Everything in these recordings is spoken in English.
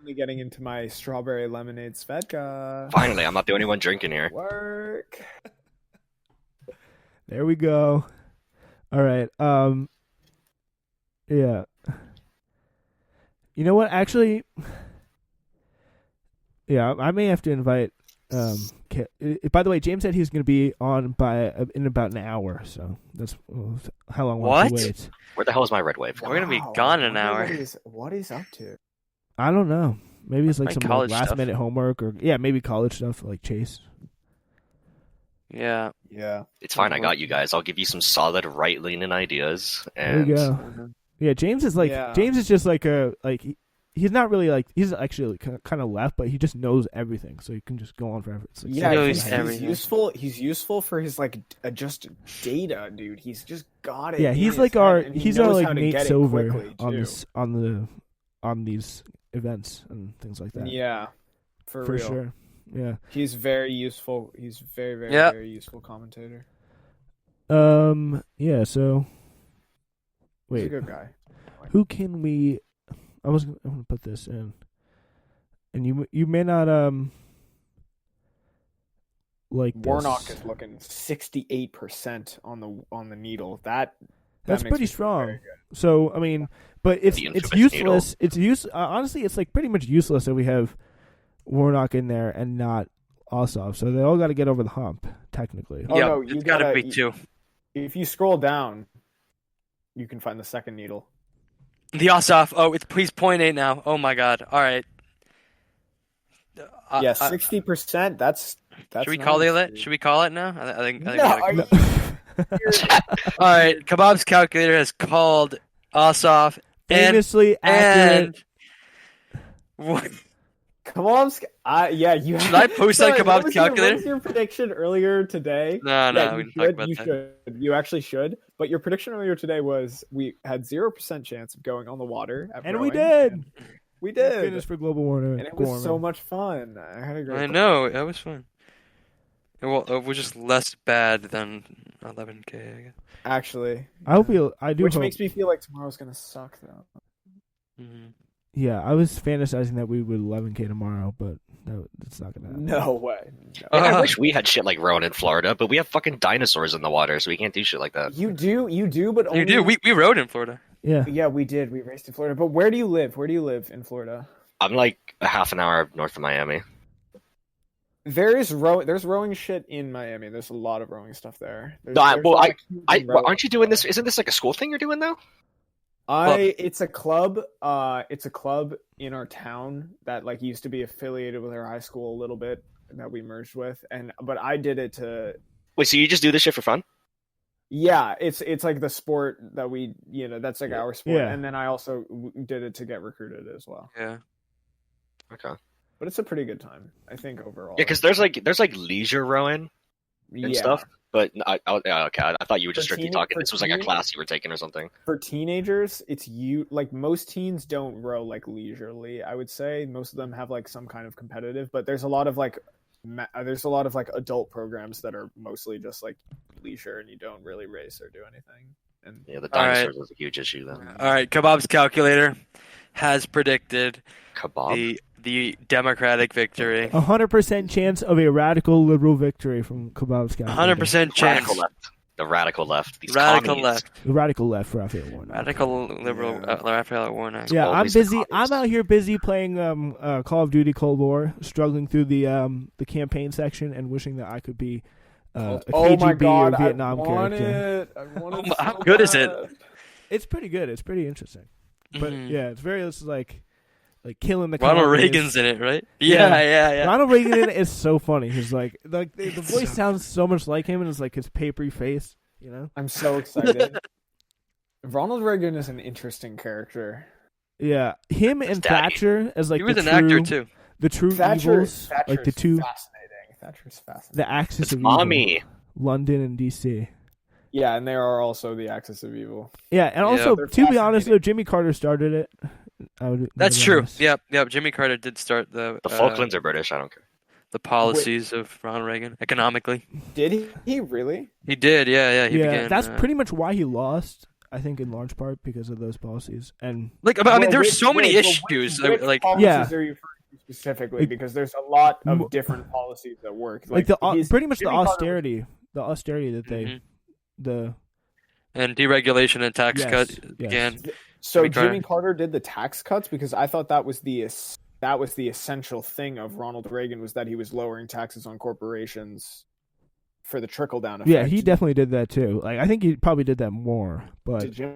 finally getting into my strawberry lemonade Svedka. Finally, I'm not the only one drinking here. Work. There we go. All right. Yeah. You know what? Actually, yeah, I may have to invite. By the way, James said he was going to be on in about an hour, so that's how long we'll have to wait. Where the hell is my red wave? We're going to be gone in an hour. What he's up to? I don't know. Maybe it's like some college last minute homework, or maybe college stuff like Chase. Yeah. It's fine. I got you guys. I'll give you some solid right-leaning ideas. And... There you go. Yeah, James is James is just he's not really he's actually kind of left, but he just knows everything, so he can just go on forever. It's he's useful. He's useful for his just data, dude. He's just got it. Yeah, he's our Nate Silver on these events and things like that. Yeah, for real. Sure. Yeah, he's very useful. He's very, very, very useful commentator. Yeah. So, wait, he's a good guy. Who can we? I'm gonna put this in, and you may not like this. Warnock is looking 68% on the needle. That's pretty strong. So I mean, but it's useless. Needle. Honestly, it's pretty much useless that we have Warnock in there and not Ossoff. So they all got to get over the hump, technically. Oh, yeah, no, it's got to be two. If you scroll down, you can find the second needle. The Ossoff. Oh, he's 0.8 now. Oh my God. All right. 60%. That's. Should we call it? Should we call it now? I think. No, all right. Kebab's calculator has called Ossoff famously accurate. What? Kebab's. You. Should I post on Kebab's calculator? What was your prediction earlier today? No. You should. You actually should. But your prediction earlier today was we had 0% chance of going on the water, and we did. We did. Finished for global warming, and it was so much fun. I had a great. I know it was fun. Well, it was just less bad than 11K, I guess. Actually, Which makes me feel like tomorrow's gonna suck, though. Mm-hmm. Yeah, I was fantasizing that we would 11K tomorrow, but that's not gonna happen. No way. No. I wish we had shit like rowing in Florida, but we have fucking dinosaurs in the water, so we can't do shit like that. You do, but only... You do. We rowed in Florida. Yeah, we did. We raced in Florida. But where do you live? Where do you live in Florida? I'm like a half an hour north of Miami. There's rowing shit in Miami. There's a lot of rowing stuff there. Aren't you doing this? Isn't this like a school thing you're doing though? It's a club. It's a club in our town that used to be affiliated with our high school a little bit that we merged with, but I did it to. Wait, so you just do this shit for fun? Yeah, it's like the sport that we that's like our sport, and then I also did it to get recruited as well. Yeah. Okay. But it's a pretty good time, I think, overall. Yeah, because there's leisure rowing and stuff. But I thought you were just strictly talking. This was like a class you were taking or something. For teenagers, it's most teens don't row leisurely. I would say most of them have some kind of competitive, but there's a lot of adult programs that are mostly just leisure, and you don't really race or do anything. And the dinosaurs was a huge issue then. All right, Kebab's calculator has predicted Kebab. The Democratic victory. 100% chance of a radical liberal victory from Kebab's calculator. 100% chance. The radical left. These radical left. The radical left, Raphael Warnock. Radical liberal, Raphael Warnock. Yeah, I'm busy. I'm out here busy playing Call of Duty Cold War, struggling through the campaign section, and wishing that I could be a KGB or Vietnam character. How good is it? It's pretty good. It's pretty interesting. But yeah, it's like killing the Ronald Reagan's in it, right? Yeah. Ronald Reagan in it is so funny. He's the voice sounds so much like him, and it's like his papery face. I'm so excited. Ronald Reagan is an interesting character. Yeah, him and Thatcher as he was an actor too. The true evils, the two. Fascinating. Thatcher's fascinating. The axis of mommy. evil. London and DC. Yeah, and they are also the axis of evil. Yeah, and also to be honest, though, Jimmy Carter started it. That's true. Yep. Jimmy Carter did start the Falklands are British. I don't care. The policies of Ronald Reagan economically. Did he really? He did. Yeah. He began, that's pretty much why he lost. I think in large part because of those policies. And there's so many issues. Which policies are you referring to specifically? Because there's a lot of different policies that work. Pretty much the austerity that they and deregulation and tax cut again. So Jimmy Carter did the tax cuts because I thought that was the essential thing of Ronald Reagan was that he was lowering taxes on corporations for the trickle down effect. Yeah, he definitely did that too. Like I think he probably did that more, but very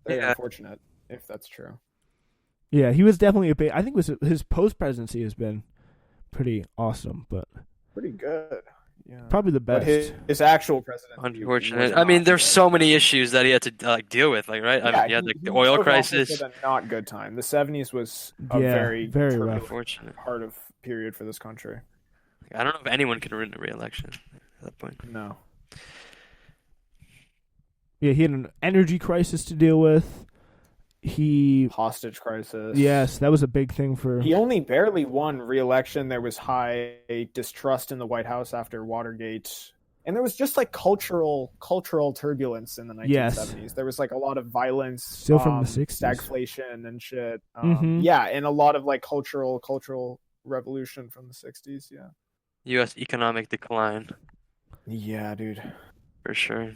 unfortunate if that's true. Yeah, he was definitely a big. I think his post presidency has been pretty awesome, but pretty good. Yeah. Probably the best. But his actual presidency. Unfortunate. I mean, there's so many issues that he had to deal with, right? I mean, he had the oil crisis. A not good time. The 70s was a very rough, hard period for this country. I don't know if anyone can win a re-election at that point. No. Yeah, he had an energy crisis to deal with. Hostage crisis. Yes, that was a big thing for. He only barely won re-election. There was high distrust in the White House after Watergate, and there was just like cultural turbulence in the 1970s. Yes. There was like a lot of violence, still from the 60s, stagflation and shit. Yeah, and a lot of like cultural revolution from the 60s. Yeah. U.S. economic decline. Yeah, dude. For sure.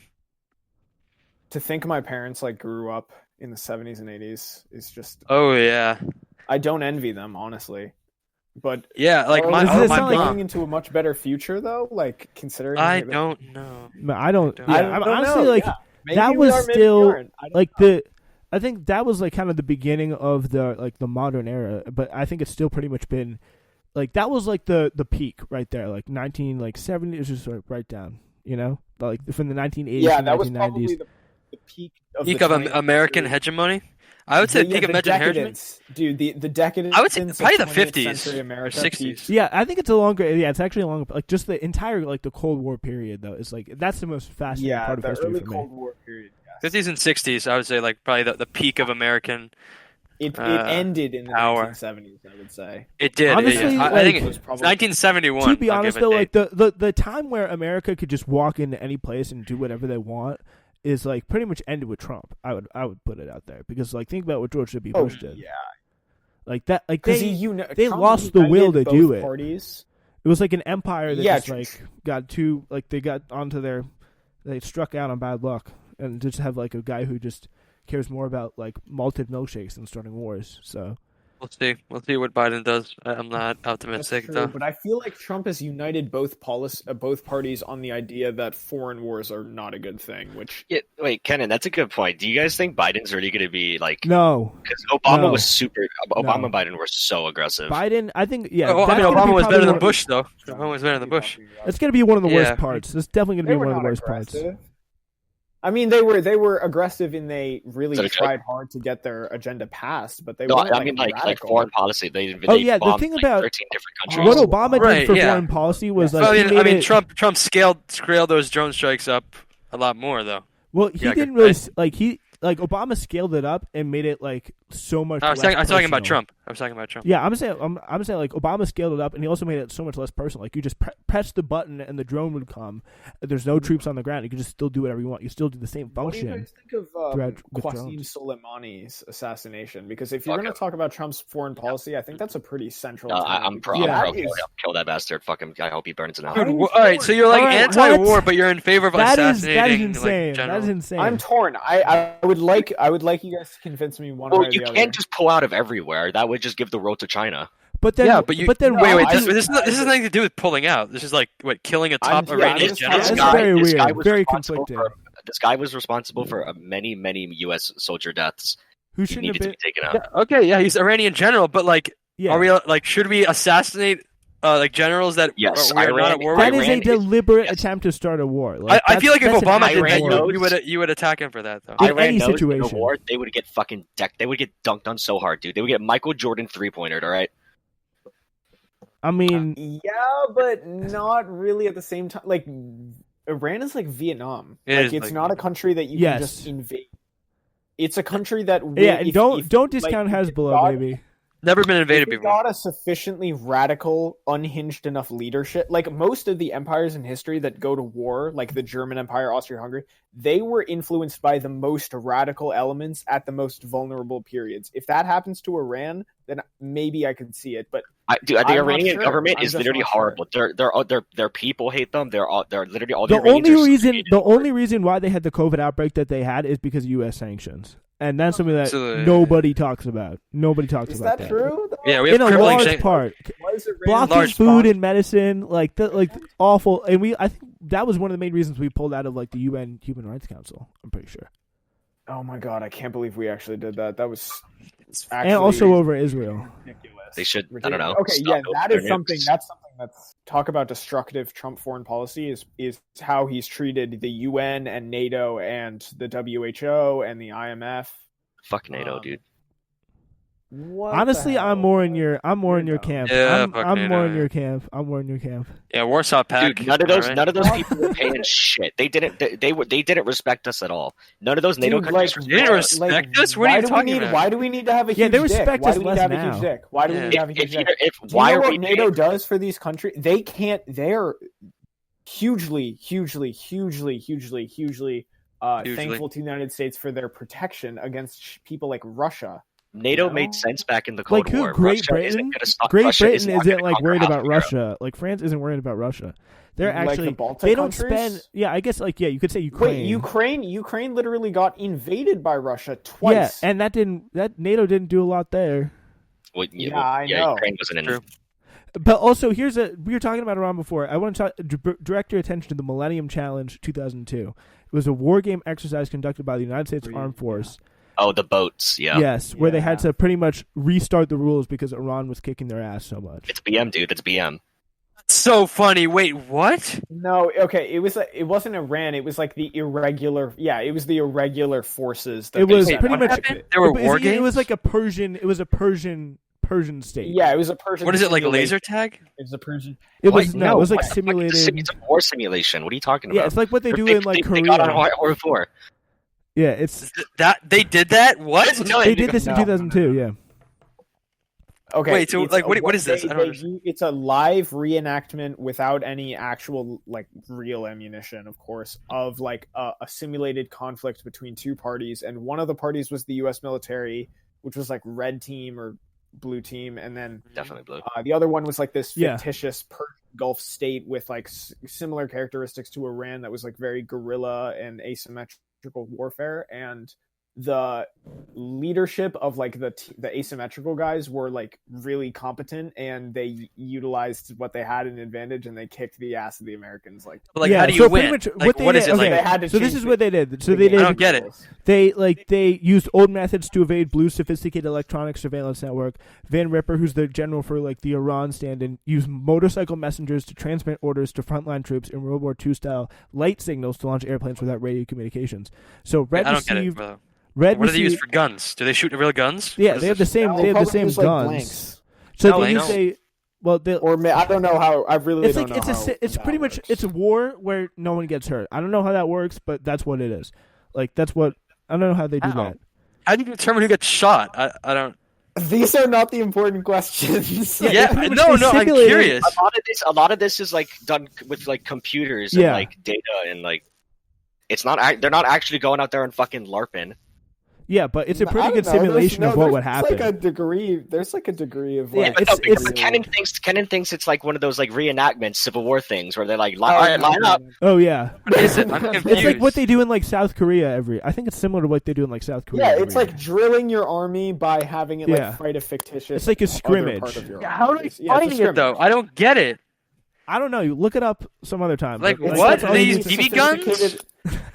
To think my parents like grew up in the 70s and 80s is just... Oh, yeah. I don't envy them, honestly. But... Yeah, like my going into a much better future, though? Like, considering... I don't know. I don't honestly, know. like, that was are, still... Like, I think that was, like, kind of the beginning of the modern era. But I think it's still pretty much been... Like, that was, like, the peak right there. Like, 1970, it was just, like, right down, you know? Like, from the 1980s to 1990s. Yeah, that was probably the peak of American hegemony. I would say peak of American hegemony. Dude, the decadence. I would say probably the 50s or 60s. Yeah, I think it's a longer. Yeah, it's actually a longer. Like just the entire the Cold War period though is like that's the most fascinating part of history for me. Yeah, the early Cold War period. Yes. 50s and 60s, I would say like probably the peak of American. It ended in the 1970s, I would say. It did. Honestly, I think it was probably 1971. To be honest, though, like the time where America could just walk into any place and do whatever they want is like pretty much ended with Trump. I would put it out there because like think about what George W. Bush did. Yeah, like that. Like they Trump lost the will to do it. Parties. It was like an empire that just like got too like they got onto they struck out on bad luck and just have like a guy who just cares more about like malted milkshakes than starting wars. So we'll see what Biden does. I'm not optimistic though. But I feel like Trump has united both parties on the idea that foreign wars are not a good thing. Wait, Kenan, that's a good point. Do you guys think Biden's really going to be like? No, because Obama was super. Obama and Biden were so aggressive. Biden, I think, yeah. Obama was better than Bush, though. Obama was better than Bush. It's going to be one of the worst parts. It's definitely going to be one of the worst parts. I mean, they were aggressive and they really tried hard to get their agenda passed, but they weren't. I mean, like foreign policy. They the thing about 13 different countries. What Obama did for foreign policy was like. Trump scaled those drone strikes up a lot more, though. Well, he didn't really Obama scaled it up and made it like so much. I'm talking about Trump. Yeah, I'm saying like Obama scaled it up and he also made it so much less personal. Like you just press the button and the drone would come. There's no troops on the ground. You can just still do whatever you want. You still do the same function. What do you guys think of Qasem Soleimani's assassination? Because if you're going to talk about Trump's foreign policy, I think that's a pretty central. I'm pro. Kill that bastard. Fuck him. I hope he burns in hell. All right, so you're like anti-war, but you're in favor of assassinating. That is insane. That is insane. I'm torn. I would like you guys to convince me one way or the other. You can't just pull out of everywhere. That would just give the road to China. But then, wait. This has nothing to do with pulling out. This is like killing a top Iranian general. This is very weird. Very conflicting. This guy was responsible for many U.S. soldier deaths. Who shouldn't have been to be taken out. Yeah, okay, yeah, he's Iranian general, but are we should we assassinate generals that we are not at war with? That is a deliberate attempt to start a war. I feel like if Obama did that, you would attack him for that, though. In any situation, in a war, they would get fucking decked. They would get dunked on so hard, dude. They would get Michael Jordan 3-pointered. All right. I mean, yeah, but not really at the same time. Like, Iran is like Vietnam. It's not a country that you can just invade. It's a country that don't discount Hezbollah, baby. Never been invaded before. Got a sufficiently radical, unhinged enough leadership. Like most of the empires in history that go to war, like the German Empire, Austria-Hungary, they were influenced by the most radical elements at the most vulnerable periods. If that happens to Iran, then maybe I could see it. But the Iranian government is literally horrible. Their people hate them. They're literally all the only reason why they had the COVID outbreak that they had is because of U.S. sanctions. And that's something that nobody talks about. Nobody talks about that. Is that true? Yeah, we have in a large part. Blocking food and medicine, awful. And I think that was one of the main reasons we pulled out of the UN Human Rights Council. I'm pretty sure. Oh my god, I can't believe we actually did that. That was and also over Israel. Ridiculous. They should. I don't know. Okay, yeah, that's something that's talk about destructive Trump foreign policy is how he's treated the UN and NATO and the WHO and the IMF. Fuck NATO, dude. Honestly, I'm more in your camp. Yeah, I'm more in your camp. I'm more in your camp. Yeah, Warsaw Pact. Dude, none of those people were paying shit. They didn't respect us at all. None of those NATO countries didn't respect us. What are you talking about? Why do we need to have a huge they respect dick? us less now. Why do we need to have a huge dick? Do you know what NATO does for these countries? They can't. They're hugely thankful to the United States for their protection against people like Russia. NATO made sense back in the Cold War. Great Britain isn't worried about Russia. France isn't worried about Russia. They're actually they don't spend. Yeah, I guess you could say Ukraine. Wait, Ukraine literally got invaded by Russia twice. Yeah, and that NATO didn't do a lot there. I know. Ukraine wasn't in. But also, we were talking about Iran before. I want to direct your attention to the Millennium Challenge 2002. It was a war game exercise conducted by the United States Armed Force. Oh, the boats, yeah. Yes, where they had to pretty much restart the rules because Iran was kicking their ass so much. It's BM, dude. It's BM. That's so funny. Wait, what? No, okay. It wasn't Iran. It was the irregular. Yeah, it was the irregular forces. It was pretty much. There were war games. It was like a Persian. It was a Persian state. Yeah, it was a Persian. What is it, like a laser tag? It was a Persian. It was no. It was simulated. It's a war simulation. What are you talking about? Yeah, it's like what they do in Korea. They got on Hardcore 4. Yeah, it's that they did that. What? They did this in 2002. Yeah. Okay. Wait. So what is this? It's a live reenactment without any actual real ammunition, of course, of a simulated conflict between two parties, and one of the parties was the U.S. military, which was red team or blue team, and then definitely blue. The other one was this fictitious Persian Gulf state with similar characteristics to Iran that was very guerrilla and asymmetrical warfare, and the leadership of the asymmetrical guys were really competent, and they utilized what they had an advantage, and they kicked the ass of the Americans. How do you win? What is it? They had to. So this is what they did. So they did. I don't get it. They used old methods to evade Blue's sophisticated electronic surveillance network. Van Ripper, who's the general for the Iran stand-in, used motorcycle messengers to transmit orders to frontline troops in World War II style light signals to launch airplanes without radio communications. So Red received. What do they use for guns? Do they shoot real guns? Yeah, they have the same. They have the same guns. Blanks. So they use I don't know how. I really don't know. It's pretty much it's a war where no one gets hurt. I don't know how that works, but that's what it is. That's what I don't know how they do that. How do you determine who gets shot? I don't. These are not the important questions. No, I'm curious. A lot of this is done with computers and data and it's not. They're not actually going out there and fucking LARPing. Yeah, but it's a pretty good simulation of what would happen. There's a degree of Kenan thinks it's one of those reenactment Civil War things where they're line up. Oh yeah, what is it? I'm confused. It's what they do in South Korea. I think it's similar to what they do in South Korea. Yeah, it's drilling your army by having it fight a fictitious. It's a scrimmage. How do you find it though? I don't get it. I don't know. You look it up some other time. What? These BB guns?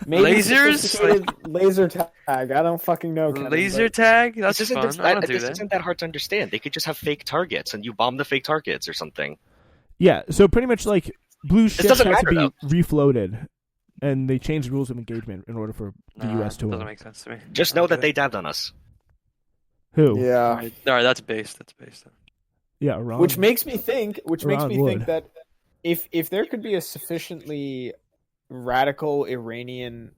Lasers? Laser tag. I don't fucking know. Laser tag? That's fun. This isn't that hard to understand. They could just have fake targets, and you bomb the fake targets or something. Yeah, so pretty much blue ships have to be refloated, and they changed rules of engagement in order for the U.S. to win. Doesn't make sense to me. Just know that they dabbed on us. Who? Yeah. All right, that's based. Yeah, Iran. Which makes me think that if there could be a sufficiently radical Iranian,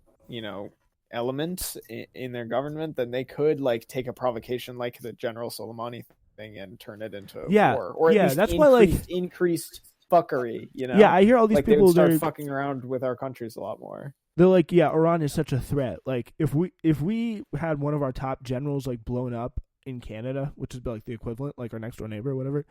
element in their government, then they could take a provocation like the General Soleimani thing and turn it into war, or at least that's why increased fuckery. You know, I hear all these people they would start fucking around with our countries a lot more. They're like, Iran is such a threat. Like, if we had one of our top generals like blown up in Canada, which is like the equivalent, like our next door neighbor or whatever,